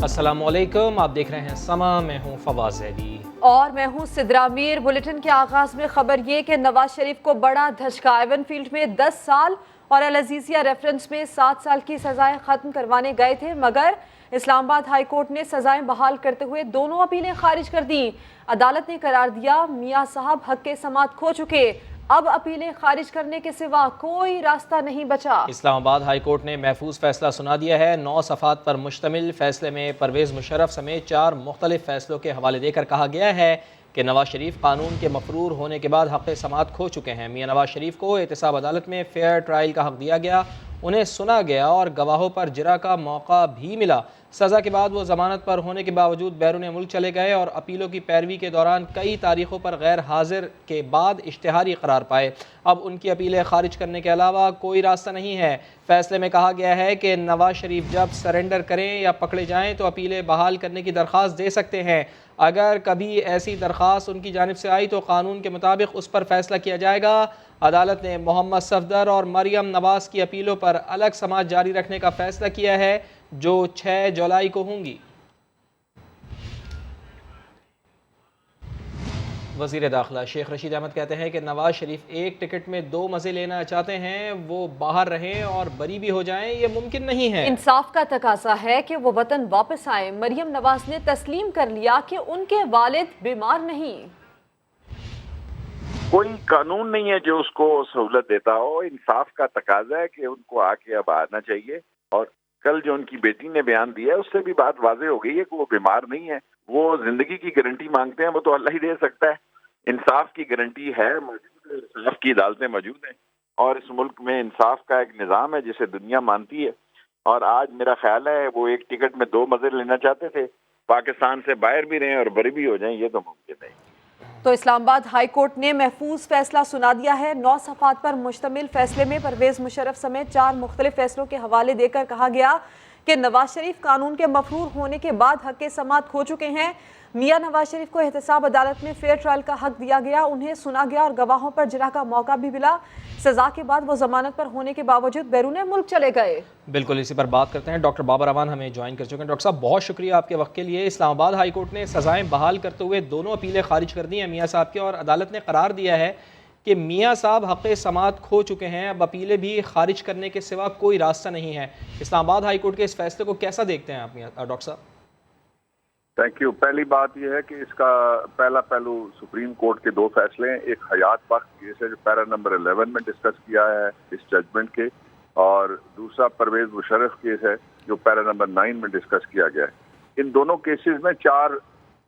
अस्सलाम वालेकुम, आप देख रहे हैं समा, मैं हूं फवाद ज़ैदी और मैं हूं सिद्रा मीर। बुलेटिन के आगाज में खबर ये कि नवाज शरीफ को बड़ा धचका। एवनफील्ड में 10 साल और अल अजीज़िया रेफरेंस में 7 साल की सजाएं खत्म करवाने गए थे, मगर इस्लामाबाद हाई कोर्ट ने सजाएं बहाल करते हुए दोनों अपीलें खारिज कर दी। अदालत ने करार दिया मियां साहब हक के समात खो चुके, अब अपीलें खारिज करने के सिवा कोई रास्ता नहीं बचा। इस्लामाबाद हाई कोर्ट ने महफूज फैसला सुना दिया है। 9 सफ़ात पर मुश्तमिल फैसले में परवेज़ मुशर्रफ समेत 4 मुख्तलिफ फैसलों के हवाले देकर कहा गया है कि नवाज शरीफ कानून के मफरूर होने के बाद हक़ समात खो चुके हैं। मियां नवाज शरीफ को एहतसाब अदालत में फेयर ट्रायल का हक़ दिया गया, उन्हें सुना गया और गवाहों पर जिरा का मौका भी मिला। सज़ा के बाद वो ज़मानत पर होने के बावजूद बैरून मुल्क चले गए और अपीलों की पैरवी के दौरान कई तारीखों पर गैर हाजिर के बाद इश्तिहारी करार पाए। अब उनकी अपीलें खारिज करने के अलावा कोई रास्ता नहीं है। फैसले में कहा गया है कि नवाज शरीफ जब सरेंडर करें या पकड़े जाएं तो अपीलें बहाल करने की दरख्वास्त दे सकते हैं। अगर कभी ऐसी दरख्वास्त उनकी जानिब से आई तो कानून के मुताबिक उस पर फैसला किया जाएगा। अदालत ने मोहम्मद सफदर और मरियम नवाज की अपीलों पर अलग समाअत जारी रखने का फैसला किया है, जो 6 जुलाई को होंगी। वज़ीर दाखिला शेख रशीद अहमद कहते हैं कि नवाज शरीफ एक टिकट में 2 मज़े लेना चाहते हैं, वो बाहर रहें और बरी भी हो जाएं, ये मुमकिन नहीं है। इंसाफ का तकाजा है कि वो वतन वापस आए। मरियम नवाज ने तस्लीम कर लिया कि उनके वालिद बीमार नहीं। कोई कानून नहीं है जो उसको सहूलत देता हो। इंसाफ का तकाजा है कि उनको आके अब आना चाहिए। और कल जो उनकी बेटी ने बयान दिया है उससे भी बात वाज़ेह हो गई है कि वो बीमार नहीं है। वो जिंदगी की गारंटी मांगते हैं, वो तो अल्लाह ही दे सकता है। इंसाफ की गारंटी है, मौजूद है, इंसाफ की अदालतें मौजूद हैं और इस मुल्क में इंसाफ का एक निज़ाम है जिसे दुनिया मानती है। और आज मेरा ख्याल है वो एक टिकट में 2 मज़े लेना चाहते थे, पाकिस्तान से बाहर भी रहें और बरी भी हो जाएं, ये तो मुमकिन नहीं। तो इस्लामाबाद हाई कोर्ट ने महफूज फैसला सुना दिया है। 9 सफ़ात पर मुश्तमिल फैसले में परवेज़ मुशर्रफ समेत 4 मुख्तलिफ फैसलों के हवाले देकर कहा गया कि नवाज शरीफ कानून के मफरूर होने के बाद हक़ समात खो चुके हैं। मियां नवाज शरीफ को एहतसाब अदालत में फेयर ट्रायल का हक दिया गया, उन्हें सुना गया और गवाहों पर जिरा का मौका भी मिला। सजा के बाद वो जमानत पर होने के बावजूद बैरून मुल्क चले गए। बिल्कुल, इसी पर बात करते हैं। डॉक्टर बाबर अवान हमें ज्वाइन कर चुके हैं। डॉक्टर साहब, बहुत शुक्रिया आपके वक्त के लिए। इस्लामाबाद हाई कोर्ट ने सजाएं बहाल करते हुए दोनों अपीलें खारिज कर दी हैं मियां साहब की, और अदालत ने करार दिया है कि मियां साहब हक़ समात खो चुके हैं, अब अपीलें भी खारिज करने के सिवा कोई रास्ता नहीं है। इस्लामाबाद हाई कोर्ट के इस फैसले को कैसा देखते हैं आप डॉक्टर साहब? Thank you. पहली बात यह है कि इसका पहला पहलू सुप्रीम कोर्ट के 2 फैसले हैं। एक हयात बख्श केस है जो पैरा नंबर 11 में डिस्कस किया है इस जजमेंट के, और दूसरा परवेज मुशर्रफ केस है जो पैरा नंबर 9 में डिस्कस किया गया है। इन दोनों केसेस में 4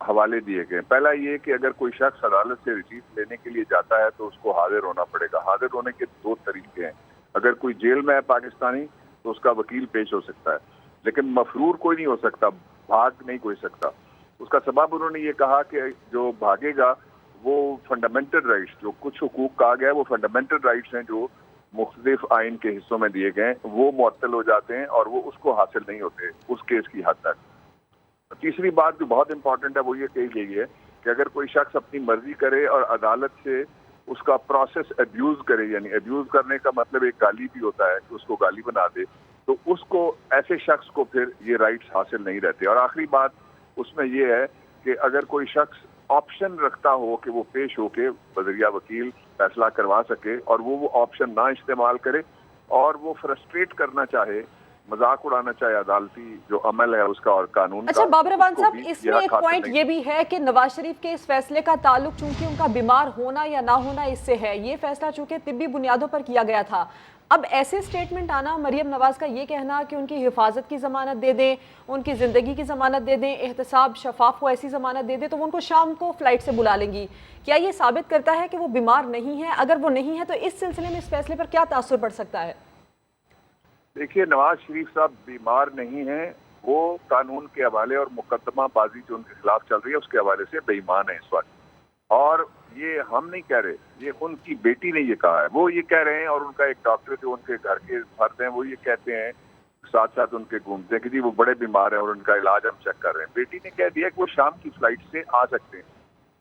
हवाले दिए गए। पहला ये कि अगर कोई शख्स अदालत से रिलीफ लेने के लिए जाता है तो उसको हाजिर होना पड़ेगा। हाजिर होने के 2 तरीके हैं। अगर कोई जेल में है पाकिस्तानी तो उसका वकील पेश हो सकता है, लेकिन मफरूर कोई नहीं हो सकता, भाग नहीं कोई सकता। उसका सबब उन्होंने ये कहा कि जो भागेगा वो फंडामेंटल राइट्स, जो कुछ हुकूक कहा गया है वो फंडामेंटल राइट्स हैं जो मुख्तलिफ आइन के हिस्सों में दिए गए हैं, वो मुअत्तल हो जाते हैं और वो उसको हासिल नहीं होते उस केस की हद तक। तीसरी बात जो बहुत इंपॉर्टेंट है वो ये कही गई है कि अगर कोई शख्स अपनी मर्जी करे और अदालत से उसका प्रोसेस अब्यूज करे, यानी अब्यूज करने का मतलब एक गाली भी होता है कि उसको गाली बना दे, तो उसको ऐसे शख्स को फिर ये राइट्स हासिल नहीं रहते। और आखिरी बात उसमें ये है कि अगर कोई शख्स ऑप्शन रखता हो कि वो पेश होके बजरिया वकील फैसला करवा सके और वो ऑप्शन ना इस्तेमाल करे और वो फ्रस्ट्रेट करना चाहे, मजाक उड़ाना चाहे अदालती जो अमल है उसका और कानून अच्छा, का। बाबर अवान साहब, इसमें एक खातिर पॉइंट ये भी है कि नवाज शरीफ के इस फैसले का ताल्लुक चूंकि उनका बीमार होना या ना होना इससे है, ये फैसला चूंकि तिब्बी बुनियादों पर किया गया था। अब ऐसे स्टेटमेंट आना, मरियम नवाज का ये कहना कि उनकी हिफाजत की ज़मानत दे दें, उनकी ज़िंदगी की ज़मानत दे दें, एहतसाब शफाफ को ऐसी ज़मानत दे दें तो वो उनको शाम को फ़्लाइट से बुला लेंगी, क्या ये साबित करता है कि वो बीमार नहीं है? अगर वो नहीं है तो इस सिलसिले में इस फैसले पर क्या तासुर पड़ सकता है? देखिए, नवाज शरीफ साहब बीमार नहीं हैं, वो कानून के हवाले और मुकदमा बाजी जो उनके खिलाफ चल रही है उसके हवाले से बेईमान है इस वक्त। और ये हम नहीं कह रहे, ये उनकी बेटी ने ये कहा है, वो ये कह रहे हैं। और उनका एक डॉक्टर जो उनके घर के फर्द हैं वो ये कहते हैं, साथ साथ उनके घूमते हैं कि जी वो बड़े बीमार हैं और उनका इलाज हम चेक कर रहे हैं। बेटी ने कह दिया कि वो शाम की फ्लाइट से आ सकते हैं।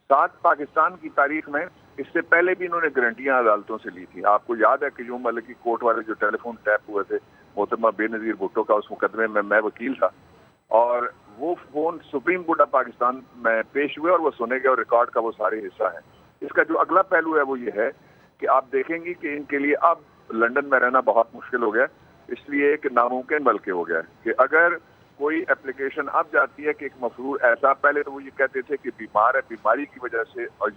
7 पाकिस्तान की तारीख में इससे पहले भी इन्होंने गारंटियां अदालतों से ली थी। आपको याद है कि यूं मलिक की कोर्ट वाले जो टेलीफोन टैप हुए थे मोहतरमा बेनजीर भुट्टो का, उस मुकदमे में मैं वकील था और وہ phone supreme court of Pakistan میں پیش ہوئے اور وہ سنے گئے اور ریکارڈ کا وہ سارے حصہ ہیں. اس کا جو اگلا پہلو ہے وہ یہ ہے کہ آپ دیکھیں گی کہ ان کے لیے اب لندن میں رہنا بہت مشکل ہو گیا, اس لیے کہ ناممکن بلکہ ہو گیا کہ اگر کوئی اپلیکیشن اب جاتی ہے کہ ایک مفرور ایسا, پہلے تو وہ یہ کہتے تھے کہ بیمار ہے, بیماری کی وجہ سے اور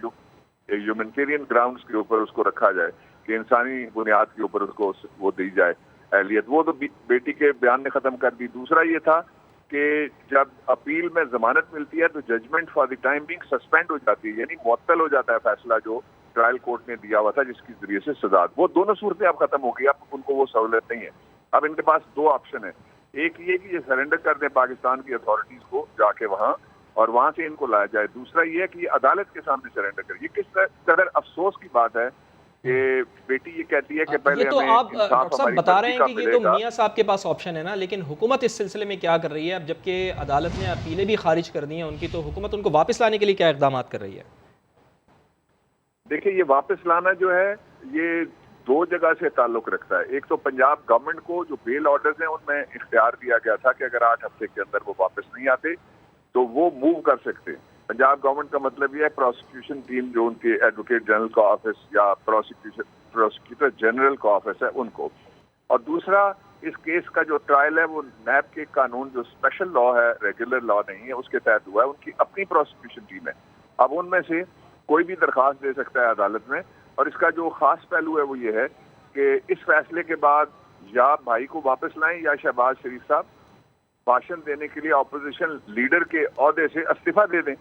ہیومینٹیرین گراؤنڈز کے اوپر اس کو رکھا جائے, کہ انسانی بنیاد کے اوپر اس کو وہ دی جائے اہلیت, وہ تو بیٹی کے بیان نے ختم کر دی. دوسرا یہ تھا کہ جب اپیل میں ضمانت ملتی ہے تو judgment for the time being suspend ہو جاتی ہے, یعنی معطل ہو جاتا ہے فیصلہ جو ٹرائل کورٹ نے دیا ہوا تھا جس کے ذریعے سے سزا. وہ دونوں صورتیں اب ختم ہو گئی, اب ان کو وہ سہولت نہیں ہے. اب ان کے پاس دو آپشن ہیں, ایک یہ کہ یہ سرنڈر کر دیں پاکستان کی اتھارٹیز کو جا کے وہاں اور وہاں سے ان کو لایا جائے. دوسرا یہ کہ یہ عدالت کے سامنے سرنڈر کرے. یہ کس قدر افسوس کی بات ہے کہ بیٹی یہ کہتی ہے کہ پہلے تو ہمیں آپ ڈاکٹر صاحب بتا رہے ہیں کہ یہ تو میاں صاحب کے پاس آپشن ہے نا, لیکن حکومت اس سلسلے میں کیا کر رہی ہے اب جبکہ عدالت نے اپیلیں بھی خارج کر دی ہیں ان کی, تو حکومت ان کو واپس لانے کے لیے کیا اقدامات کر رہی ہے؟ دیکھیں, یہ واپس لانا جو ہے یہ دو جگہ سے تعلق رکھتا ہے. ایک تو پنجاب گورنمنٹ کو جو بیل آرڈرز ہیں ان میں اختیار دیا گیا تھا کہ اگر 8 ہفتے کے اندر وہ واپس نہیں آتے تو وہ موو کر سکتے. پنجاب گورنمنٹ کا مطلب یہ ہے پروسیکیوشن ٹیم جو ان کے ایڈوکیٹ جنرل کا آفس یا پروسیکیوٹر جنرل کا آفس ہے ان کو. اور دوسرا اس کیس کا جو ٹرائل ہے وہ نیب کے قانون جو اسپیشل لا ہے, ریگولر لا نہیں ہے, اس کے تحت ہوا ہے. ان کی اپنی پروسیکیوشن ٹیم ہے. اب ان میں سے کوئی بھی درخواست دے سکتا ہے عدالت میں. اور اس کا جو خاص پہلو ہے وہ یہ ہے کہ اس فیصلے کے بعد یا بھائی کو واپس لائیں یا شہباز شریف صاحب بھاشن دینے کے لیے اپوزیشن لیڈر کے عہدے سے استعفیٰ دے دیں.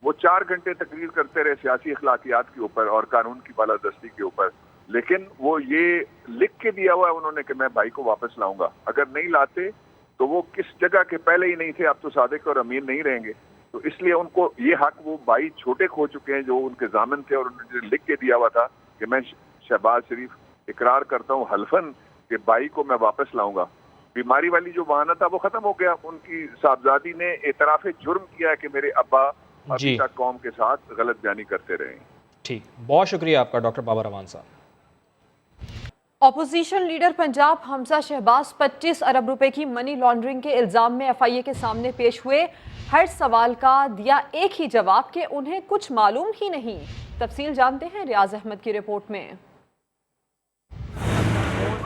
وہ 4 گھنٹے تقریر کرتے رہے سیاسی اخلاقیات کے اوپر اور قانون کی بالادستی کے اوپر, لیکن وہ یہ لکھ کے دیا ہوا ہے انہوں نے کہ میں بھائی کو واپس لاؤں گا. اگر نہیں لاتے تو وہ کس جگہ کے پہلے ہی نہیں تھے, اب تو صادق اور امین نہیں رہیں گے. تو اس لیے ان کو یہ حق, وہ بھائی چھوٹے کھو چکے ہیں جو ان کے ضامن تھے اور انہوں نے لکھ کے دیا ہوا تھا کہ میں شہباز شریف اقرار کرتا ہوں حلفاً کہ بھائی کو میں واپس لاؤں گا. بیماری والی جو بہانہ تھا وہ ختم ہو گیا. ان کی صاحبزادی نے اعتراف جرم کیا ہے کہ میرے ابا ابھی تک قوم کے ساتھ غلط بیانی کرتے رہے ہیں. ٹھیک, بہت شکریہ آپ کا ڈاکٹر بابر امان صاحب. اپوزیشن لیڈر پنجاب حمزہ شہباز 25 ارب روپے کی منی لانڈرنگ کے الزام میں ایف آئی اے کے سامنے پیش ہوئے. ہر سوال کا دیا ایک ہی جواب کہ انہیں کچھ معلوم ہی نہیں. تفصیل جانتے ہیں ریاض احمد کی رپورٹ میں.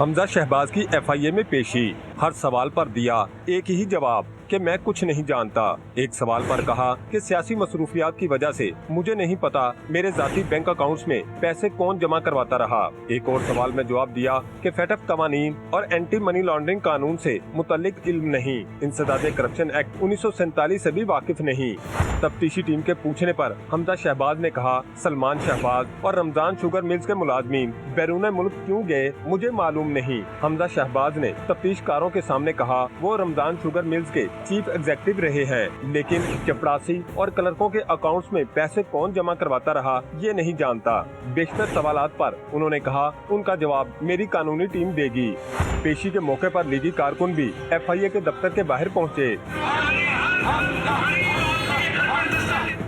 حمزہ شہباز کی ایف آئی اے میں پیشی, ہر سوال پر دیا ایک ہی جواب کہ میں کچھ نہیں جانتا. ایک سوال پر کہا کہ سیاسی مصروفیات کی وجہ سے مجھے نہیں پتا میرے ذاتی بینک اکاؤنٹس میں پیسے کون جمع کرواتا رہا. ایک اور سوال میں جواب دیا کہ فیٹ اف قوانین اور اینٹی منی لانڈرنگ قانون سے متعلق علم نہیں, انسداد کرپشن ایکٹ 1947 سے بھی واقف نہیں. تفتیشی ٹیم کے پوچھنے پر حمزہ شہباز نے کہا سلمان شہباز اور رمضان شوگر ملز کے ملازمین بیرون ملک کیوں گئے مجھے معلوم نہیں. حمزہ شہباز نے تفتیش کاروں کے سامنے کہا وہ رمضان شوگر ملز کے چیف ایگزیکٹو رہے ہیں, لیکن چپڑاسی اور کلرکوں کے اکاؤنٹس میں پیسے کون جمع کرواتا رہا یہ نہیں جانتا. بیشتر سوالات پر انہوں نے کہا ان کا جواب میری قانونی ٹیم دے گی. پیشی کے موقع پر لیگی کارکن بھی ایف آئی اے کے دفتر کے باہر پہنچے.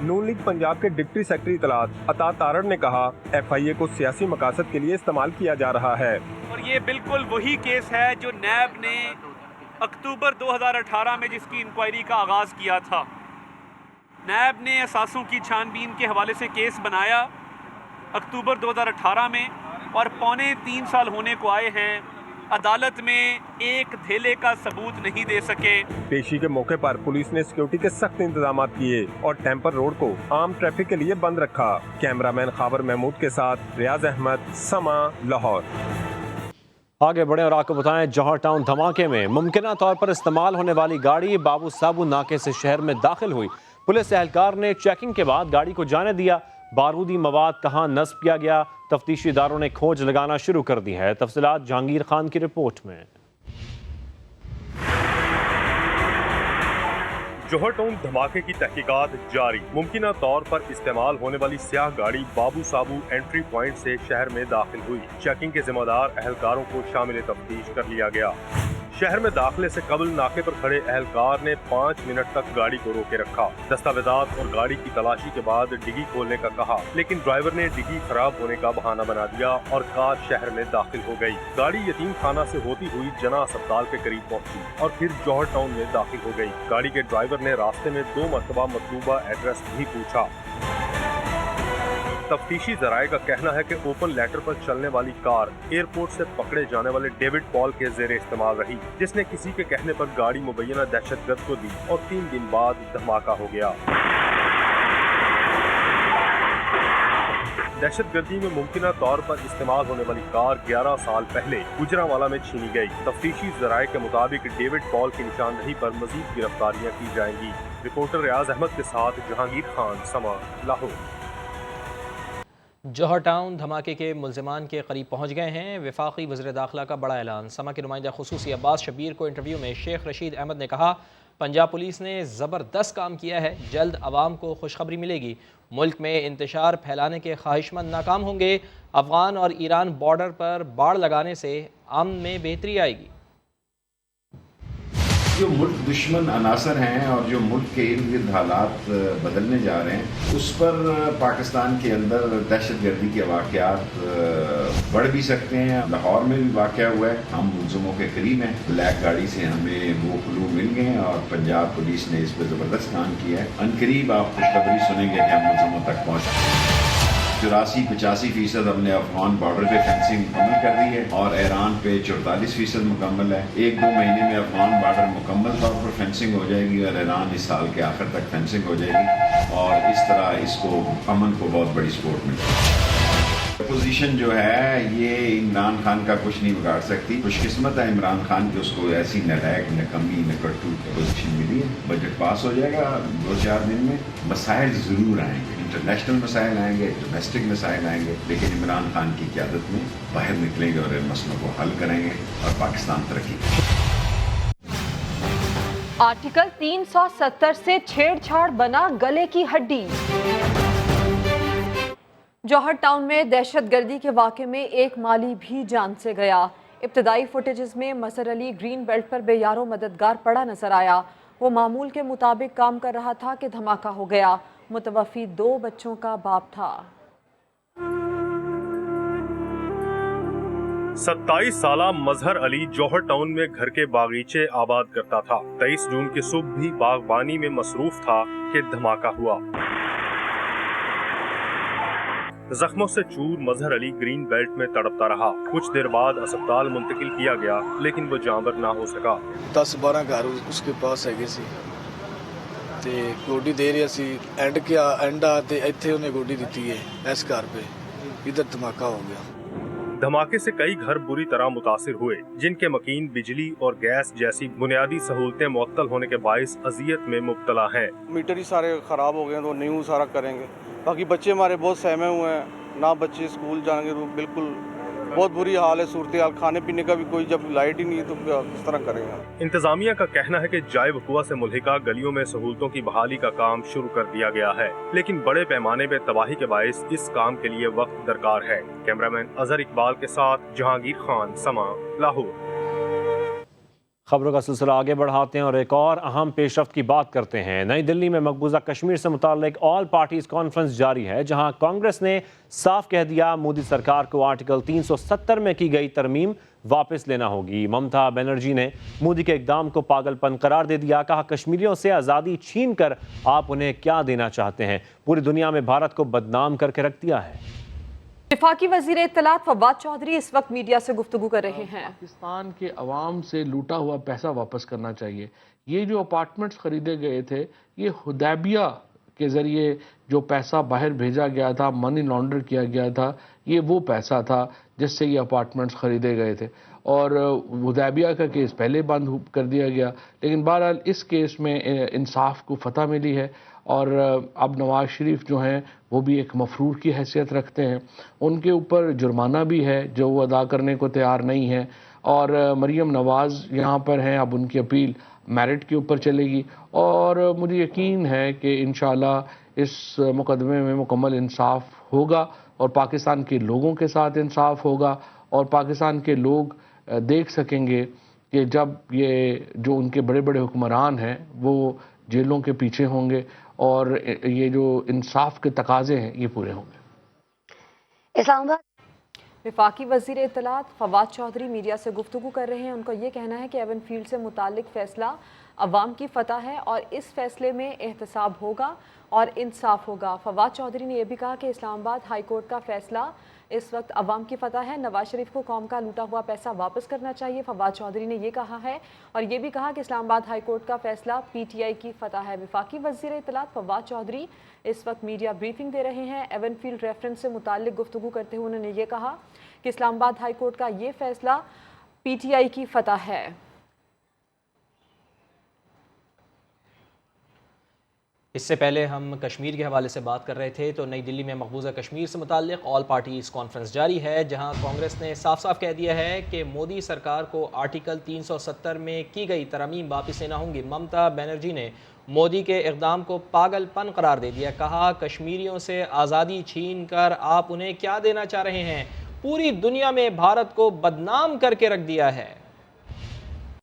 نون لیگ پنجاب کے ڈپٹی سیکرٹری اطلاعات عطا تارڑ نے کہا ایف آئی اے کو سیاسی مقاصد کے لیے استعمال کیا جا رہا ہے. اور یہ بالکل وہی کیس ہے جو نیب نے اکتوبر 2018 میں جس کی انکوائری کا آغاز کیا تھا. نیب نے اثاثوں کی چھان بین کے حوالے سے کیس بنایا اکتوبر 2018 میں, اور 3.25 سال ہونے کو آئے ہیں, عدالت میں ایک دھیلے کا ثبوت نہیں دے سکے. پیشی کے موقع پر پولیس نے سیکیورٹی کے سخت انتظامات کیے اور ٹیمپر روڈ کو عام ٹریفک کے لیے بند رکھا. کیمرامین خاور محمود کے ساتھ ریاض احمد, سما, لاہور. آگے بڑھیں اور آپ کو بتائیں جوہر ٹاؤن دھماکے میں ممکنہ طور پر استعمال ہونے والی گاڑی بابو صابو ناکے سے شہر میں داخل ہوئی. پولیس اہلکار نے چیکنگ کے بعد گاڑی کو جانے دیا. بارودی مواد کہاں نصب کیا گیا, تفتیشی اداروں نے کھوج لگانا شروع کر دی ہے. تفصیلات جہانگیر خان کی رپورٹ میں. جوہر ٹاؤن دھماکے کی تحقیقات جاری. ممکنہ طور پر استعمال ہونے والی سیاہ گاڑی بابو صابو انٹری پوائنٹ سے شہر میں داخل ہوئی. چیکنگ کے ذمہ دار اہلکاروں کو شامل تفتیش کر لیا گیا. शहर में दाखिले से कबल नाके पर खड़े अहलकार ने 5 मिनट तक गाड़ी को रोके रखा। दस्तावेजात और गाड़ी की तलाशी के बाद डिग्गी खोलने का कहा, लेकिन ड्राइवर ने डिग्गी खराब होने का बहाना बना दिया और कार शहर में दाखिल हो गई। गाड़ी यतीम खाना से होती हुई जना अस्पताल के करीब पहुंची और फिर जौहर टाउन में दाखिल हो गई। गाड़ी के ड्राइवर ने रास्ते में 2 मरतबा मतलूबा एड्रेस भी पूछा। तफ्तीशी जराये का कहना है कि ओपन लेटर पर चलने वाली कार एयरपोर्ट से पकड़े जाने वाले डेविड पॉल के जेर इस्तेमाल रही, जिसने किसी के कहने पर गाड़ी मुबैना दहशतगर्द को दी और 3 दिन बाद धमाका हो गया। दहशतगर्दी में मुमकिना तौर पर इस्तेमाल होने वाली कार 11 साल पहले गुजरांवाला में छीनी गई। तफ्तीशी जराये के मुताबिक डेविड पॉल की निशानदही पर मजीद गिरफ्तारियां की जाएंगी। रिपोर्टर रियाज अहमद के साथ जहांगीर खान, समा, लाहौर। जौहर टाउन धमाके के मुल्ज़िमान के करीब पहुंच गए हैं। वफाकी वज़ीर दाखिला का बड़ा ऐलान। समा के नुमाइंदा खुसूसी अब्बास शबीर को इंटरव्यू में शेख रशीद अहमद ने कहा, पंजाब पुलिस ने ज़बरदस्त काम किया है, जल्द आवाम को खुशखबरी मिलेगी। मुल्क में इंतशार फैलाने के ख्वाहिशमंद नाकाम होंगे। अफ़गान और ईरान बॉर्डर पर बाड़ लगाने से अमन में बेहतरी आएगी। जो मुल्क दुश्मन अनासर हैं और जो मुल्क के इर्द गिर्द हालात बदलने जा रहे हैं, उस पर पाकिस्तान के अंदर दहशत गर्दी के वाक़यात बढ़ भी सकते हैं। लाहौर में भी वाक़या हुआ है, हम मुलज़िमों के करीब हैं। ब्लैक गाड़ी से हमें वो क्लू मिल गए हैं और पंजाब पुलिस ने इस पर ज़बरदस्त काम किया है। अनकरीब आप खुशखबरी सुनेंगे कि हम मुलज़िमों तक पहुँच 84-85% हमने अफगान बॉर्डर पे फेंसिंग मुकम्मल कर दी है और ईरान पे 44% मुकम्मल है। 1-2 महीने में अफगान बॉर्डर मुकम्मल तौर पर फेंसिंग हो जाएगी और ईरान इस साल के आखिर तक फेंसिंग हो जाएगी और इस तरह इसको अमन को बहुत बड़ी सपोर्ट मिलेगी। अपोजिशन जो है ये इमरान खान का कुछ नहीं बिगाड़ सकती। खुशकिस्मत है इमरान खान की, उसको ऐसी नलायक, नकम्मी, नकट्टू अपोजिशन मिली है। बजट पास हो जाएगा 2-4 दिन में। मसाइल ज़रूर आएंगे, इंटरनेशनल मसाइल आएंगे, डोमेस्टिक मसाइल आएंगे, लेकिन इमरान खान की क़यादत में बाहर निकलेंगे और इन मसलों को हल करेंगे और पाकिस्तान तरक्की करेगा। आर्टिकल 370 से छेड़छाड़ बना गले की हड्डी। जौहर टाउन में दहशतगर्दी के वाक़े में एक माली भी जान से गया। इब्तदाई फुटेजेस में मसर अली ग्रीन बेल्ट पर बेयारो मददगार पड़ा नजर आया। वो मामूल के मुताबिक काम कर रहा था कि धमाका हो गया। मुतवफ़ी 2 बच्चों का बाप था। 27 साला मजहर अली जौहर टाउन में घर के बागीचे आबाद करता था। 23 जून की सुबह भी बागबानी में मसरूफ था कि धमाका हुआ। जख्मों से चूर मजहर अली ग्रीन बेल्ट में तड़पता रहा। कुछ देर बाद अस्पताल मुंतकिल किया गया, लेकिन वो जानवर ना हो सका। 10-12 घर उसके पास है ते गोडी दे रही सी एंड क्या एंडा ते इत्थे उन्हें गोडी दी है इस घर पे, इधर धमाका हो गया। धमाके से कई घर बुरी तरह मुतासिर हुए, जिनके मकीन बिजली और गैस जैसी बुनियादी सहूलतें मुअत्तल होने के बाइस अजियत में मुब्तला हैं। मीटर ही सारे खराब हो गए तो न्यू सारा करेंगे। बाकी बच्चे हमारे बहुत सहमे हुए हैं, ना बच्चे स्कूल जाएंगे, बिल्कुल बहुत बुरी हाल है सूरत हाल। खाने पीने का भी कोई, जब लाइट ही नहीं है तो किस तरह करेंगे। इंतजामिया का कहना है कि जाए वकुआ से मुल्हिका गलियों में सहूलतों की बहाली का काम शुरू कर दिया गया है, लेकिन बड़े पैमाने पे तबाही के बायस इस काम के लिए वक्त दरकार है। कैमरामैन अजहर इकबाल के साथ जहांगीर खान, समा, लाहौर। खबरों का सिलसिला आगे बढ़ाते हैं और एक और अहम पेशरफ्त की बात करते हैं। नई दिल्ली में मकबूजा कश्मीर से मुताल्लिक ऑल पार्टीज कॉन्फ्रेंस जारी है, जहां कांग्रेस ने साफ कह दिया मोदी सरकार को आर्टिकल 370 में की गई तरमीम वापस लेना होगी। ममता बनर्जी ने मोदी के इकदाम को पागलपन करार दे दिया। कहा, कश्मीरियों से आज़ादी छीन कर आप उन्हें क्या देना चाहते हैं? पूरी दुनिया में भारत को बदनाम करके रख दिया है। वफाकी वज़ीर इत्तलात फवाद चौधरी इस वक्त मीडिया से गुफ्तगू कर रहे हैं। पाकिस्तान के अवाम से लूटा हुआ पैसा वापस करना चाहिए। ये जो अपार्टमेंट्स खरीदे गए थे, ये हुदैबिया के ज़रिए जो पैसा बाहर भेजा गया था, मनी लॉन्डर किया गया था, ये वो पैसा था जिससे ये अपार्टमेंट्स खरीदे गए थे। और हुदैबिया का केस पहले बंद कर दिया गया, लेकिन बहरहाल इस केस में इंसाफ को फतह मिली है। और अब नवाज शरीफ जो हैं वो भी एक मफरूर की हैसियत रखते हैं, उनके ऊपर जुर्माना भी है जो वो अदा करने को तैयार नहीं है। और मरीम नवाज़ यहाँ पर हैं, अब उनकी अपील मेरिट के ऊपर चलेगी और मुझे यकीन है कि इंशाल्लाह इस मुकदमे में मुकम्मल इंसाफ होगा और पाकिस्तान के लोगों के साथ इंसाफ होगा और पाकिस्तान के लोग देख सकेंगे کہ جب یہ جو ان کے بڑے بڑے حکمران ہیں وہ جیلوں کے پیچھے ہوں گے اور یہ جو انصاف کے تقاضے ہیں یہ پورے ہوں گے۔ اسلام آباد وفاقی وزیر اطلاعات فواد چودھری میڈیا سے گفتگو کر رہے ہیں۔ ان کا یہ کہنا ہے کہ ایون فیلڈ سے متعلق فیصلہ عوام کی فتح ہے اور اس فیصلے میں احتساب ہوگا اور انصاف ہوگا۔ فواد چودھری نے یہ بھی کہا کہ اسلام آباد ہائی کورٹ کا فیصلہ اس وقت عوام کی فتح ہے، نواز شریف کو قوم کا لوٹا ہوا پیسہ واپس کرنا چاہیے۔ فواد چودھری نے یہ کہا ہے اور یہ بھی کہا کہ اسلام آباد ہائی کورٹ کا فیصلہ پی ٹی آئی کی فتح ہے۔ وفاقی وزیر اطلاعات فواد چودھری اس وقت میڈیا بریفنگ دے رہے ہیں۔ ایون فیلڈ ریفرنس سے متعلق گفتگو کرتے ہوئے انہوں نے یہ کہا کہ اسلام آباد ہائی کورٹ کا یہ فیصلہ پی ٹی آئی کی فتح ہے۔ اس سے پہلے ہم کشمیر کے حوالے سے بات کر رہے تھے تو نئی دلی میں مقبوضہ کشمیر سے متعلق آل پارٹیز کانفرنس جاری ہے، جہاں کانگریس نے صاف صاف کہہ دیا ہے کہ مودی سرکار کو آرٹیکل 370 میں کی گئی ترامیم واپس لینا ہوں گی۔ ممتا بنرجی نے مودی کے اقدام کو پاگل پن قرار دے دیا، کہا کشمیریوں سے آزادی چھین کر آپ انہیں کیا دینا چاہ رہے ہیں، پوری دنیا میں بھارت کو بدنام کر کے رکھ دیا ہے۔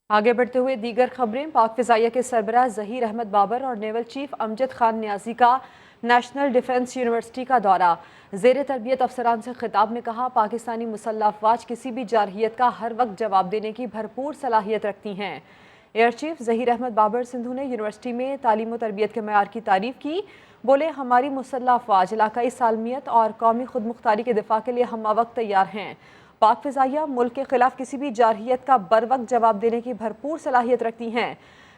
آگے بڑھتے ہوئے دیگر خبریں، پاک فضائیہ کے سربراہ ظہیر احمد بابر اور نیول چیف امجد خان نیازی کا نیشنل ڈیفنس یونیورسٹی کا دورہ۔ زیر تربیت افسران سے خطاب میں کہا پاکستانی مسلح افواج کسی بھی جارحیت کا ہر وقت جواب دینے کی بھرپور صلاحیت رکھتی ہیں۔ ایئر چیف ظہیر احمد بابر سندھو نے یونیورسٹی میں تعلیم و تربیت کے معیار کی تعریف کی، بولے ہماری مسلح افواج علاقائی سالمیت اور قومی خود مختاری کے دفاع کے لیے ہمہ وقت تیار ہیں۔ پاک فضائیہ ملک کے خلاف کسی بھی جارحیت کا بر وقت جواب دینے کی بھرپور صلاحیت رکھتی ہیں۔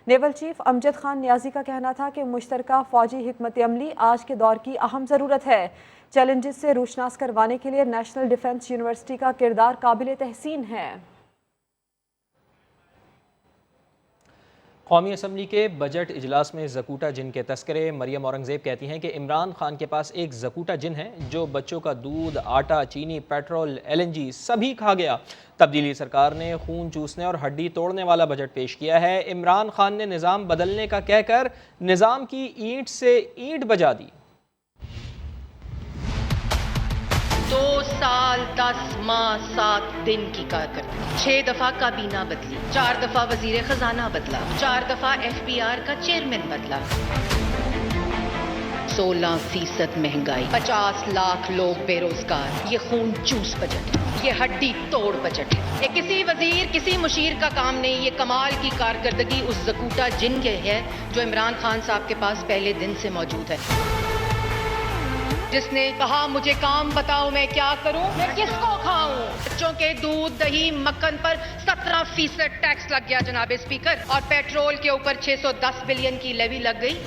نیول چیف امجد خان نیازی کا کہنا تھا کہ مشترکہ فوجی حکمت عملی آج کے دور کی اہم ضرورت ہے۔ چیلنجز سے روشناس کروانے کے لیے نیشنل ڈیفنس یونیورسٹی کا کردار قابل تحسین ہے۔ قومی اسمبلی کے بجٹ اجلاس میں زکوٹا جن کے تذکرے، مریم اورنگزیب کہتی ہیں کہ عمران خان کے پاس ایک زکوٹا جن ہے جو بچوں کا دودھ، آٹا، چینی، پیٹرول، LNG سبھی کھا گیا۔ تبدیلی سرکار نے خون چوسنے اور ہڈی توڑنے والا بجٹ پیش کیا ہے۔ عمران خان نے نظام بدلنے کا کہہ کر نظام کی اینٹ سے اینٹ بجا دی۔ 2 سال 10 ماہ 7 دن کی کارکردگی، 6 دفعہ کابینہ بدلی، 4 دفعہ وزیر خزانہ بدلا، 4 دفعہ FBR کا چیئرمین بدلا، 16% مہنگائی، 50 لاکھ لوگ بے روزگار۔ یہ خون چوس بجٹ ہے، یہ ہڈی توڑ بجٹ ہے، یہ کسی وزیر کسی مشیر کا کام نہیں، یہ کمال کی کارکردگی اس زکوٹا جن کے ہے جو عمران خان صاحب کے پاس پہلے دن سے موجود ہے، جس نے کہا مجھے کام بتاؤ میں کیا کروں، میں کس کو کھاؤں۔ بچوں کے دودھ، دہی، مکھن پر 17% ٹیکس لگ گیا جناب اسپیکر، اور پیٹرول کے اوپر 610 بلین کی لیوی لگ گئی۔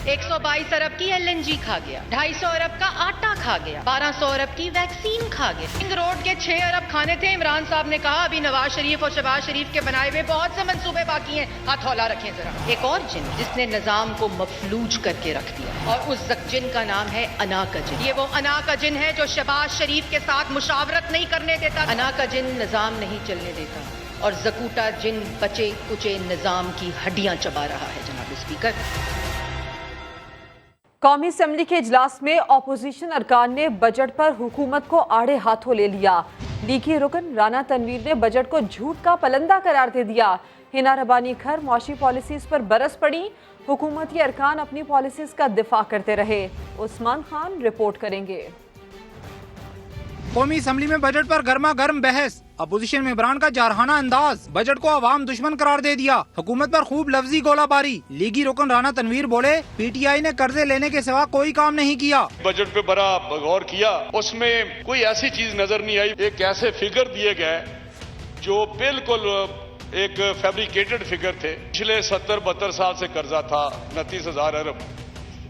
122 ارب کی LNG کھا گیا، 250 ارب کا آٹا کھا گیا، 1200 ارب کی ویکسین کھا گیا۔ رنگ روڈ کے 6 ارب کھانے تھے، عمران صاحب نے کہا ابھی نواز شریف اور شہباز شریف کے بنائے ہوئے بہت سے منصوبے باقی ہیں، ہاتھ ہولہ رکھیں ذرا۔ ایک اور جن جس نے نظام کو مفلوج کر کے رکھ دیا، اور اس جن کا نام ہے انا کا جن۔ یہ وہ انا کا جن ہے جو شہباز شریف کے ساتھ مشاورت نہیں کرنے دیتا۔ انا کا جن نظام نہیں چلنے دیتا، اور زکوٹا جن بچے کچے نظام کی ہڈیاں چبا رہا ہے جناب اسپیکر۔ قومی اسمبلی کے اجلاس میں اپوزیشن ارکان نے بجٹ پر حکومت کو آڑے ہاتھوں لے لیا۔ لیگی رکن رانا تنویر نے بجٹ کو جھوٹ کا پلندہ قرار دے دیا۔ ہنا ربانی کھر معاشی پالیسیز پر برس پڑی، حکومتی ارکان اپنی پالیسیز کا دفاع کرتے رہے۔ عثمان خان رپورٹ کریں گے۔ قومی اسمبلی میں بجٹ پر گرما گرم بحث، اپوزیشن ممبران کا جارحانہ انداز، بجٹ کو عوام دشمن قرار دے دیا، حکومت پر خوب لفظی گولہ باری۔ لیگی رکن رانا تنویر بولے PTI نے قرضے لینے کے سوا کوئی کام نہیں کیا۔ بجٹ پہ بڑا غور کیا، اس میں کوئی ایسی چیز نظر نہیں آئی، ایک ایسے فگر دیے گئے جو بالکل ایک فیبریکیٹڈ فگر تھے۔ پچھلے 70-72 سال سے قرضہ تھا 29,000 ارب،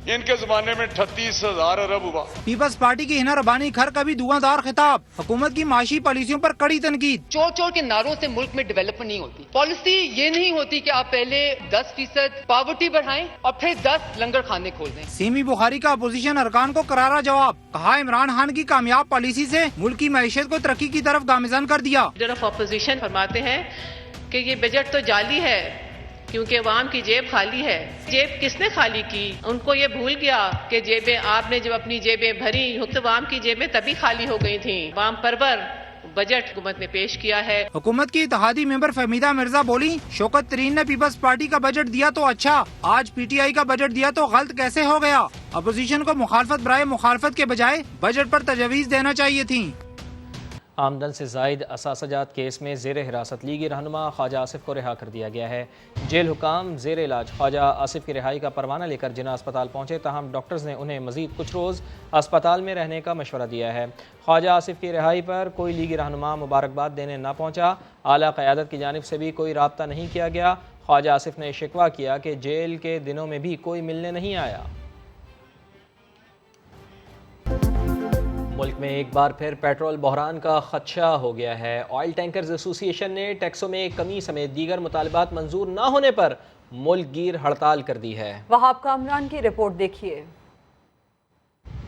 ان کے زمانے میں 38,000 ارب ہوا۔ پیپلز پارٹی کی ہنا ربانی کھر کا بھی دھواں دار خطاب، حکومت کی معاشی پالیسیوں پر کڑی تنقید۔ چور چور کے نعروں سے ملک میں ڈیولپمنٹ نہیں ہوتی۔ پالیسی یہ نہیں ہوتی کہ آپ پہلے 10% پاورٹی بڑھائیں اور پھر 10 لنگر خانے کھول دیں۔ سیمی بخاری کا اپوزیشن ارکان کو کرارا جواب، کہا عمران خان کی کامیاب پالیسی سے ملک کی معیشت کو ترقی کی طرف گامزن کر دیا۔ لیڈر آف اپوزیشن فرماتے ہیں کہ یہ بجٹ تو جعلی ہے کیونکہ عوام کی جیب خالی ہے۔ جیب کس نے خالی کی؟ ان کو یہ بھول گیا کہ جیبیں آپ نے جب اپنی جیبیں بھری تو عوام کی جیبیں تبھی خالی ہو گئی تھیں۔ عوام پرور बजट हुकूमत ने पेश किया है। हुकूमत की इत्तेहादी मेंबर फहमीदा मिर्जा बोली, शौकत तरीन ने पीपल्स पार्टी का बजट दिया तो अच्छा, आज पीटीआई का बजट दिया तो गलत कैसे हो गया? अपोजिशन को मुखालफत बराए मुखालफत के बजाय बजट पर तजवीज़ देना चाहिए थी। आमदन से जायद असासजात केस में ज़ेर हिरासत लीगी रहनुमा ख्वाजा आसिफ को रिहा कर दिया गया है। जेल हुकाम ज़ेर इलाज ख्वाजा आसिफ की रिहाई का परवाना लेकर जिना अस्पताल पहुंचे, ताहम डॉक्टर्स ने उन्हें मज़ीद कुछ रोज़ अस्पताल में रहने का मशवरा दिया है। ख्वाजा आसिफ की रिहाई पर कोई लीगी रहनुमा मुबारकबाद देने न पहुंचा। आला क़यादत की जानिब से भी कोई राब्ता नहीं किया गया। ख्वाजा आसिफ ने शिकवा किया कि जेल के दिनों में भी कोई मिलने नहीं आया। मुल्क में एक बार फिर पेट्रोल बहरान का खदशा हो गया है। ऑयल टैंकर्स एसोसिएशन ने टैक्सों में कमी समेत दीगर मुतालबात मंजूर न होने पर मुल्क गिर हड़ताल कर दी है। वहाब कामरान की रिपोर्ट देखिए।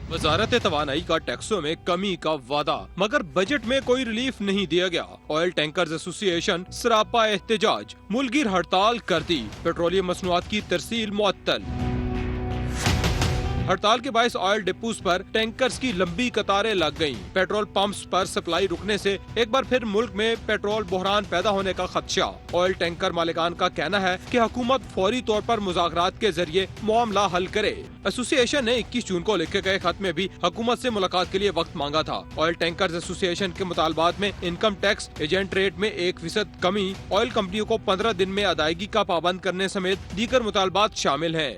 वजारत तवानाई का टैक्सों में कमी का वादा, मगर बजट में कोई रिलीफ नहीं दिया गया। ऑयल टैंकर्स एसोसिएशन सरापा एहतजाज, मुल्क गिर हड़ताल कर दी। पेट्रोलियम मसनूआत की तरसील मुअत्तल। हड़ताल के बायस ऑयल डिपोज पर टैंकर्स की लंबी कतारें लग गईं। पेट्रोल पंप्स पर सप्लाई रुकने से एक बार फिर मुल्क में पेट्रोल बहरान पैदा होने का खदशा। ऑयल टैंकर मालिकान का कहना है कि हुकूमत फौरी तौर पर मुज़ाकरात के जरिए मामला हल करे। एसोसिएशन ने 21 जून को लिखे गए खत में भी हुकूमत से मुलाकात के लिए वक्त मांगा था। ऑयल टैंकर्स एसोसिएशन के मुतालबात में इनकम टैक्स एजेंट रेट में 1% कमी, ऑयल कंपनियों को 15 दिन में अदायगी का पाबंद करने समेत दीगर मुतालबात शामिल हैं।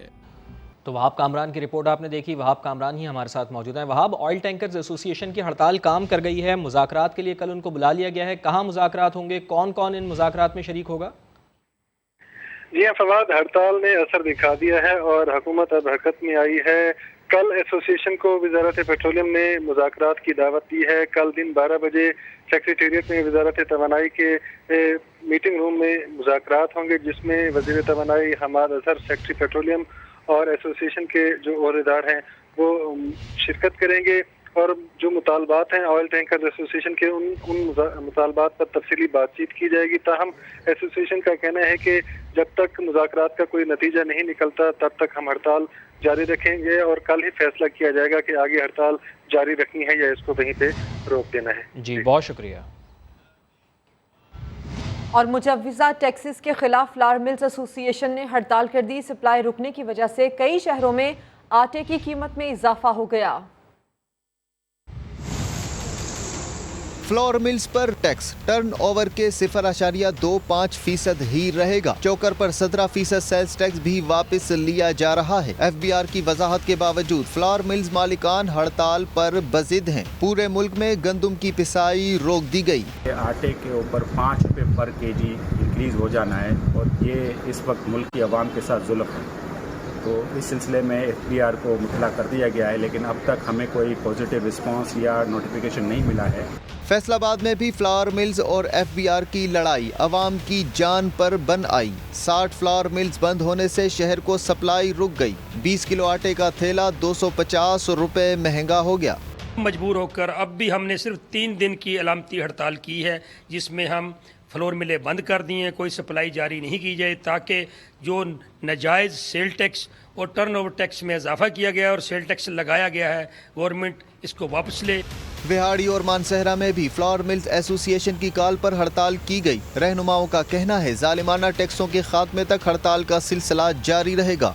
तो वहाब कामरान की रिपोर्ट आपने देखी। वहाब कामरान ही हमारे साथ मौजूद हैं। वहाब, ऑयल टैंकर्स एसोसिएशन की हड़ताल काम कर गई है, मुज़ाकरात के लिए कल उनको बुला लिया गया है। कहाँ मुज़ाकरात होंगे, कौन कौन इन मुज़ाकरात में शरीक होगा? जी हाँ फवाद, हड़ताल ने असर दिखा दिया है और हुकूमत अब हरकत में आई है। कल एसोसिएशन को वजारत पेट्रोलियम ने मुज़ाकरात की दावत दी है। कल दिन 12 बजे सेक्रेटेरिएट में वजारत तवानाई के मीटिंग रूम में मुज़ाकरात होंगे, जिसमें वज़ीर तवानाई हमाद अजहर, सेक्रेटरी पेट्रोलियम और एसोसिएशन के जो ओहदेदार हैं वो शिरकत करेंगे और जो मुतालबात हैं ऑयल टैंकर्स एसोसिएशन के उन मुतालबात पर तफसीली बातचीत की जाएगी। ताहम एसोसिएशन का कहना है कि जब तक मुज़ाकरात का कोई नतीजा नहीं निकलता तब तक हम हड़ताल जारी रखेंगे और कल ही फैसला किया जाएगा कि आगे हड़ताल जारी रखनी है या इसको वहीं पे रोक देना है। जी बहुत शुक्रिया। और मुजव्वज़ा टैक्सेस के खिलाफ फ्लावर मिल्स एसोसिएशन ने हड़ताल कर दी। सप्लाई रुकने की वजह से कई शहरों में आटे की कीमत में इजाफा हो गया। फ्लोर मिल्स पर टैक्स टर्न ओवर के 0.25% ही रहेगा। चोकर पर 17% सेल्स टैक्स भी वापस लिया जा रहा है। FBR की वजाहत के बावजूद फ्लोर मिल्स मालिकान हड़ताल पर बजिद हैं। पूरे मुल्क में गंदम की पिसाई रोक दी गई। आटे के ऊपर 5 रुपए पर केजी इंक्रीज हो जाना है और ये इस वक्त मुल्क की आवाम के साथ जुल्म है। तो इस सिलसिले में FBR को मुतला कर दिया गया है, लेकिन अब तक हमें कोई पॉजिटिव रिस्पांस या नोटिफिकेशन नहीं मिला है। फैसलाबाद में भी फ्लावर मिल्स और FBR की लड़ाई अवाम की जान पर बन आई। 60 फ्लावर मिल्स बंद होने से शहर को सप्लाई रुक गई। 20 किलो आटे का थैला 250 रुपए महंगा हो गया। मजबूर होकर अब भी हमने सिर्फ 3 दिन की अलामती हड़ताल की है, जिसमें हम फ्लोर मिलें बंद कर दी हैं, कोई सप्लाई जारी नहीं की जाए, ताकि जो नाजायज़ सेल टैक्स और टर्नओवर टैक्स में इजाफा किया गया और सेल टैक्स लगाया गया है, गवर्नमेंट इसको वापस ले। विहाड़ी और मानसहरा में भी फ्लावर मिल्स एसोसिएशन की कॉल पर हड़ताल की गई। रहनुमाओं का कहना है जालिमाना टैक्सों के खात्मे तक हड़ताल का सिलसिला जारी रहेगा।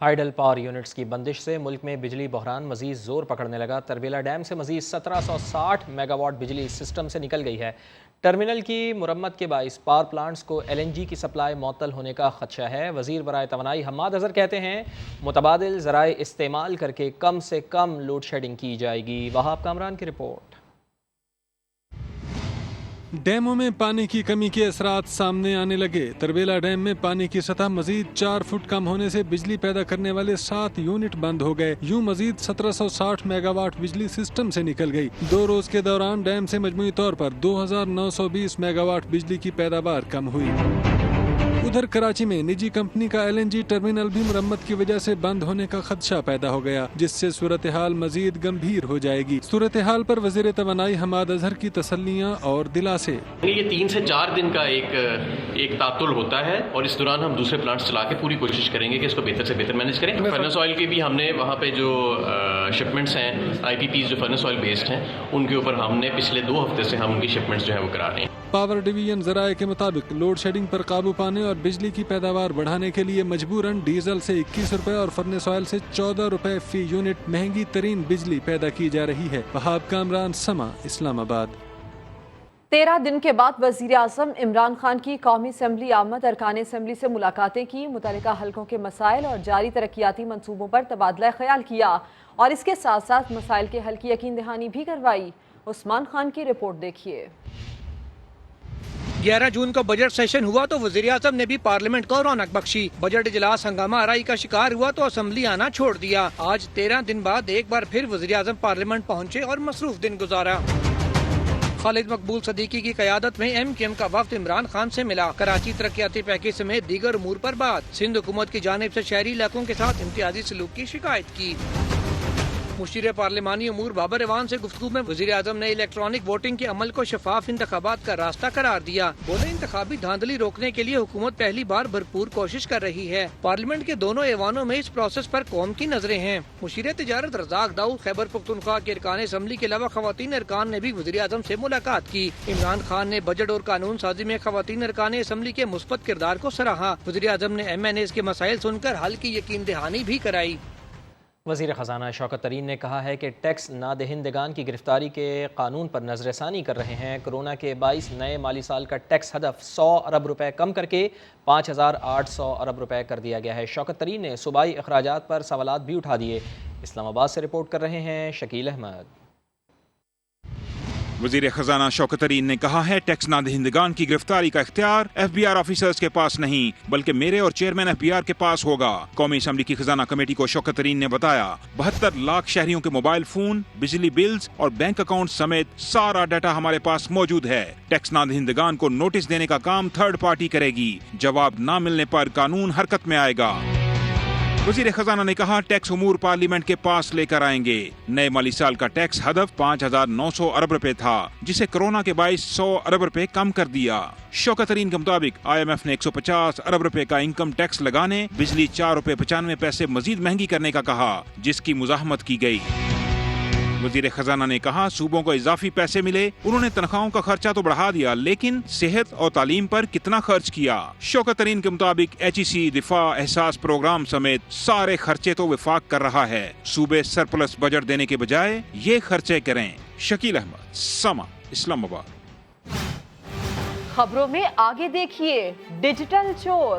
हाइडल पावर यूनिट्स की बंदिश से मुल्क में बिजली बहरान मजीद जोर पकड़ने लगा। तरबेला डैम से मजीद 1760 मेगावाट बिजली सिस्टम से निकल गई है। टर्मिनल की मुरम्मत के बाइस पावर प्लांट्स को LNG की सप्लाई मुअत्तल होने का खदशा है। वज़ीर बराए तवानाई हमाद अजहर कहते हैं मुतबादिल ज़राए इस्तेमाल करके कम से कम लोड शेडिंग की जाएगी। वहाब कामरान की रिपोर्ट। डैमों में पानी की कमी के असरात सामने आने लगे। तरबेला डैम में पानी की सतह मजीद 4 फुट कम होने से बिजली पैदा करने वाले 7 यूनिट बंद हो गए। यूं मजीद 1760 मेगावाट बिजली सिस्टम से निकल गई। 2 रोज के दौरान डैम से मजमूई तौर पर 2920 मेगावाट बिजली की पैदावार कम हुई। उधर कराची में निजी कंपनी का LNG टर्मिनल भी मुरम्मत की वजह से बंद होने का खदशा पैदा हो गया, जिससे सूरत हाल मजीद गंभीर हो जाएगी। सूरत हाल पर वज़ीर तवानाई हमाद अजहर की तसल्लियाँ और दिलासे। ये 3 से 4 दिन का एक तातुल होता है और इस दौरान हम दूसरे प्लांट्स चला के पूरी कोशिश करेंगे कि इसको बेहतर से बेहतर मैनेज करें। फर्नेस ऑयल की भी हमने वहाँ पे जो शिपमेंट्स हैं, IPPs जो फर्नेस ऑयल बेस्ड हैं, उनके ऊपर हमने पिछले 2 हफ्ते से हम उनकी शिपमेंट्स जो है वो करा रहे हैं। पावर डिवीजन ज़राए के मुताबिक लोड शेडिंग पर काबू पाने और बिजली की पैदावार बढ़ाने के लिए मजबूरन डीजल से 21 रुपए और फर्नेस ऑयल से 14 रुपए फी यूनिट महंगी तरीन बिजली पैदा की जा रही है। वहाब कामरान, समा, इस्लामाबाद। 13 दिन के बाद वज़ीर आज़म इमरान खान की कौमी असम्बली आमद अरकान असम्बली से मुलाकातें की, मुतल्लिका हलकों के मसाइल और जारी तरक्याती मंसूबों पर तबादला ख्याल किया और इसके साथ साथ मसाइल के हल की यकीन दहानी भी करवाई। उस्मान खान की रिपोर्ट देखिए। 11 जून को बजट सेशन हुआ तो वज़ीर आज़म ने भी पार्लियामेंट को रौनक बख्शी। बजट इजलास हंगामा आराई का शिकार हुआ तो असम्बली आना छोड़ दिया। आज 13 दिन बाद एक बार फिर वज़ीर आज़म पार्लियामेंट पहुँचे और मसरूफ दिन गुजारा। खालिद मकबूल सदीकी की क़यादत में MKM का वफ्द इमरान खान से मिला। कराची तरक्याती पैकेज समेत दीगर उमूर पर बात। सिंध हुकूमत की जानिब से शहरी इलाकों के साथ इम्तियाजी सलूक की शिकायत की। मुशीर पार्लिमानी उमूर बाबर एवान से गुफ्तगू में वज़ीर आज़म ने इलेक्ट्रॉनिक वोटिंग के अमल को शफाफ इंतखाबात का रास्ता करार दिया। बोले इंतखाबी धांधली रोकने के लिए हुकूमत पहली बार भरपूर कोशिश कर रही है। पार्लियामेंट के दोनों ऐवानों में इस प्रोसेस पर कौम की नजरें हैं। मुशीर तिजारत रज़ाक दाऊद खैबर पख्तूनख्वा के अरकान असम्बली के अलावा खवातीन अरकान ने भी वज़ीर आज़म से मुलाकात की। इमरान खान ने बजट और कानून साजी में खवातीन अरकान असम्बली के मुस्बत किरदार को सराहा। वज़ीर आज़म ने MNAs के मसाइल सुनकर हल की यकीन दहानी भी कराई। वज़ीर ख़जाना शौकत तरीन ने कहा है कि टैक्स नादहिंदगान की गिरफ्तारी के कानून पर नज़रसानी कर रहे हैं। कोरोना के 22 नए माली साल का टैक्स हदफ 100 अरब रुपए कम करके 5,800 अरब रुपए कर दिया गया है। शौकत तरीन ने सूबाई अखराजात पर सवालात भी उठा दिए। इस्लामाबाद से रिपोर्ट कर रहे हैं शकील अहमद। वज़ीर ख़जाना शौकत तरीन ने कहा है टैक्स नादहिंदगान की गिरफ्तारी का इख्तियार FBR ऑफिसर्स के पास नहीं बल्कि मेरे और चेयरमैन FBR के पास होगा। कौमी असम्बली की खजाना कमेटी को शौकत तरीन ने बताया 72 लाख शहरियों के मोबाइल फोन, बिजली बिल्स और बैंक अकाउंट समेत सारा डाटा हमारे पास मौजूद है। टैक्स नादहिंदगान को नोटिस देने का काम थर्ड पार्टी करेगी। जवाब न मिलने पर कानून हरकत में आएगा। वज़ीर खजाना ने कहा टैक्स उमूर पार्लियामेंट के पास लेकर आएंगे। नए माली साल का टैक्स हदफ 5,900 अरब रुपए था, जिसे कोरोना के 100 अरब रुपए कम कर दिया। शौकत तरीन के मुताबिक IMF ने 150 अरब रुपए का इनकम टैक्स लगाने, बिजली 4 रुपए 95 पैसे मजीद महंगी करने का कहा, जिसकी मुज़ाहमत की गई। वज़ीर खजाना ने कहा सूबों को इजाफी पैसे मिले, उन्होंने तनख्वाहों का खर्चा तो बढ़ा दिया, लेकिन सेहत और तालीम पर कितना खर्च किया। शौकत तरीन के मुताबिक HEC, दिफा, एहसास प्रोग्राम समेत सारे खर्चे तो वफाक कर रहा है। सूबे सरप्लस बजट देने के बजाय ये खर्चे करें। शकील अहमद, समा, इस्लामाबाद। खबरों में आगे देखिए डिजिटल चोर।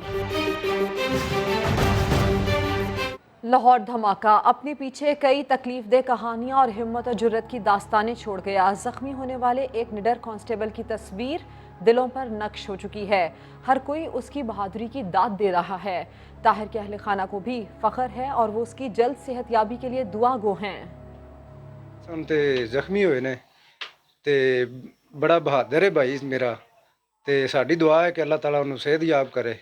लाहौर धमाका अपने पीछे कई तकलीफदेह कहानियां और हिम्मत और जुर्रत की दास्तानें छोड़ गया। जख्मी होने वाले एक निडर कांस्टेबल की तस्वीर दिलों पर नक्श हो चुकी है। हर कोई उसकी बहादुरी की दाद दे रहा है। ताहिर के अहले खाना को भी फख्र है और वो उसकी जल्द सेहतयाबी के लिए दुआ गो हैं। सुनते जख्मी होए ने ते बड़ा बहादुर है भाई मेरा, ते साडी दुआ है कि अल्लाह ताला उन्हें सेहतयाब करे,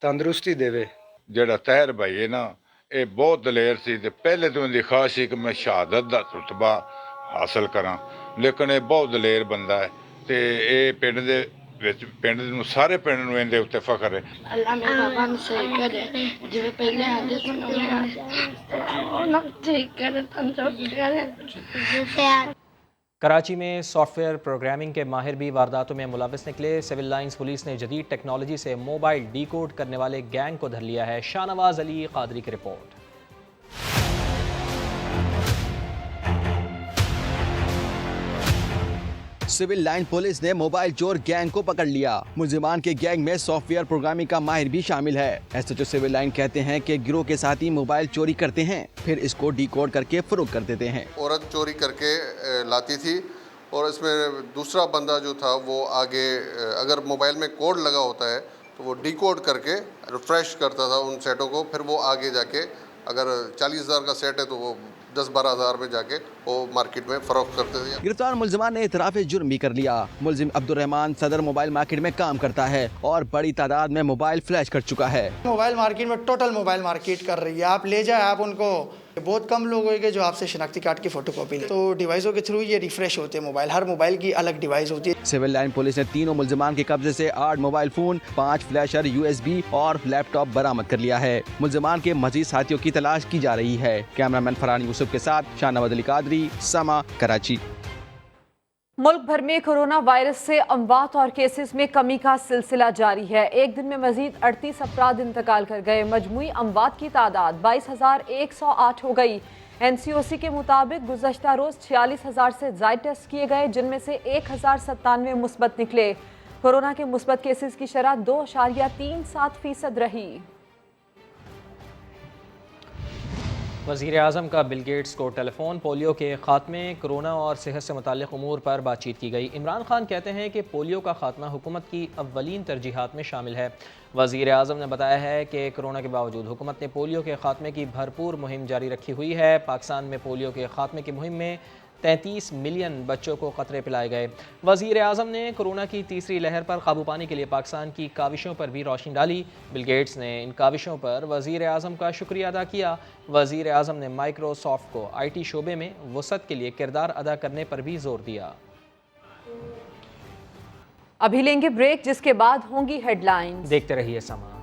तंदुरुस्ती देवे। जेड़ा ताहिर भाई है ना, ये बहुत दलेर सी ते पहले तो मेरी ख्वाहिश थी कि मैं शहादत दा रुतबा हासिल करा, लेकिन ये बहुत दलेर बंदा है ते ये पिंड दे विच पिंड नूं सारे पिंड नूं इहदे उत्ते फख्र है। अल्लाह मेरे बाबा नूं सही करे, जिवें पहले आंदे सन उन्हां ठीक करे, तंदुरुस्त करे। कराची में सॉफ्टवेयर प्रोग्रामिंग के माहिर भी वारदातों में मुलविस निकले। सिविल लाइंस पुलिस ने जदीद टेक्नोलॉजी से मोबाइल डीकोड करने वाले गैंग को धर लिया है। शाहनवाज अली कादरी की रिपोर्ट। सिविल लाइन पुलिस ने मोबाइल चोर गैंग को पकड़ लिया। मुलजिमान के गैंग में सॉफ्टवेयर प्रोग्रामिंग का माहिर भी शामिल है। SHO सिविल लाइन कहते हैं कि गिरोह के साथी मोबाइल चोरी करते हैं, फिर इसको डिकोड करके फरोख्त कर देते हैं। औरत चोरी करके लाती थी और इसमें दूसरा बंदा जो था वो आगे अगर मोबाइल में कोड लगा होता है तो वो डिकोड करके रिफ्रेश करता था उन सेटों को, फिर वो आगे जाके अगर 40,000 का सेट है तो वो 10-12 हज़ार में जाके वो मार्केट में फरोख्त करते थे। गिरफ्तार मुलजमान ने इतराफ जुर्म भी कर लिया। मुलजिम अब्दुर्रहमान सदर मोबाइल मार्केट में काम करता है और बड़ी तादाद में मोबाइल फ्लैश कर चुका है। मोबाइल मार्केट में टोटल मोबाइल मार्केट कर रही है, आप ले जाए, आप उनको बहुत कम लोग होंगे जो आपसे शनाख्ती कार्ड की फोटो कॉपी ले, तो डिवाइसों के थ्रू ये रिफ्रेश होते हैं मोबाइल, हर मोबाइल की अलग डिवाइस होती है। सिविल लाइन पुलिस ने तीनों मुलजमान के कब्जे से 8 मोबाइल फोन, 5 फ्लैशर, USB और लैपटॉप बरामद कर लिया है। मुलजमान के मजीद साथियों की तलाश की जा रही है। कैमरामैन फरहान यूसुफ के साथ शाहनवाज अली कादरी, समा, कराची। मुल्क भर में कोरोना वायरस से अमवात और केसेस में कमी का सिलसिला जारी है। एक दिन में मजीद 38 अफराद इंतकाल कर गए। मजमूई अमवात की तादाद 22,108 हो गई। NCOC के मुताबिक गुज़श्ता रोज़ 46,000 से ज़ायद टेस्ट किए गए, जिनमें से 1,097 मुस्बत निकले। कोरोना के मुस्बत केसेस की शरह 2.37% रही। वज़ीर आज़म का बिल गेट्स को टेलीफोन, पोलियो के ख़ात्मे, कोरोना और सेहत से मुताल्लिक़ उमूर पर बातचीत की गई। इमरान खान कहते हैं कि पोलियो का ख़ात्मा हुकूमत की अव्वलीन तरजीहात में शामिल है। वज़ीर आज़म ने बताया है कि कोरोना के बावजूद हुकूमत ने पोलियो के ख़ात्मे की भरपूर मुहिम जारी रखी हुई है। पाकिस्तान में पोलियो के ख़ात्मे की मुहिम में 33 मिलियन बच्चों को क़तरे पिलाए गए। वज़ीर आज़म ने कोरोना की तीसरी लहर पर काबू पाने के लिए पाकिस्तान की काविशों पर भी रोशनी डाली। बिल गेट्स ने इन काविशों पर वज़ीर आज़म का शुक्रिया अदा किया। वज़ीर आज़म ने माइक्रोसॉफ्ट को IT शोबे में वसअत के लिए किरदार अदा करने पर भी जोर दिया। अभी लेंगे ब्रेक, जिसके बाद होंगी हेडलाइंस। देखते रहिए समा।